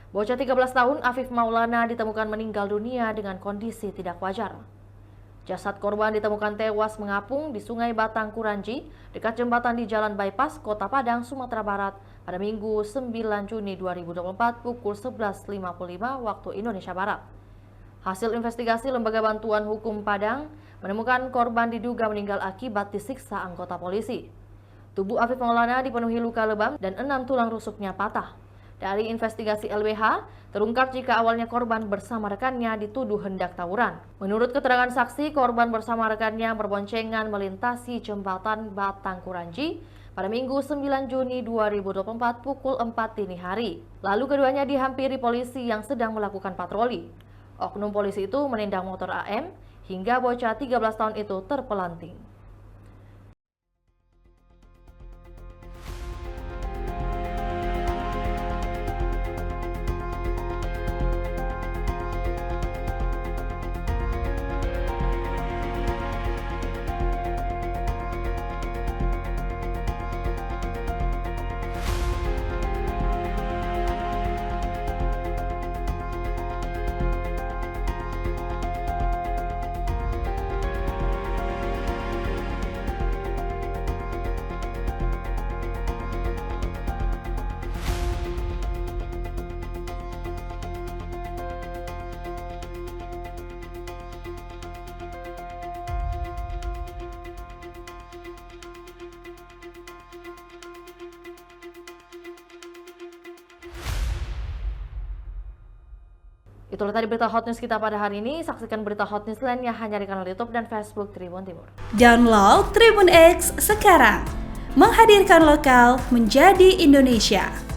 Bocah 13 tahun Afif Maulana ditemukan meninggal dunia dengan kondisi tidak wajar. Jasad korban ditemukan tewas mengapung di Sungai Batang Kuranji dekat jembatan di Jalan Bypass, Kota Padang, Sumatera Barat pada Minggu 9 Juni 2024 pukul 11.55 waktu Indonesia Barat. Hasil investigasi Lembaga Bantuan Hukum Padang menemukan korban diduga meninggal akibat disiksa anggota polisi. Tubuh Afif Maulana dipenuhi luka lebam dan 6 tulang rusuknya patah. Dari investigasi LBH, terungkap jika awalnya korban bersama rekannya dituduh hendak tawuran. Menurut keterangan saksi, korban bersama rekannya berboncengan melintasi jembatan Batang Kuranji pada Minggu 9 Juni 2024 pukul 4 dini hari. Lalu keduanya dihampiri polisi yang sedang melakukan patroli. Oknum polisi itu menendang motor AM hingga bocah 13 tahun itu terpelanting. Itulah tadi berita hot news kita pada hari ini. Saksikan berita hot news lainnya hanya di kanal YouTube dan Facebook Tribun Timur. Download Tribun X sekarang, menghadirkan lokal menjadi Indonesia.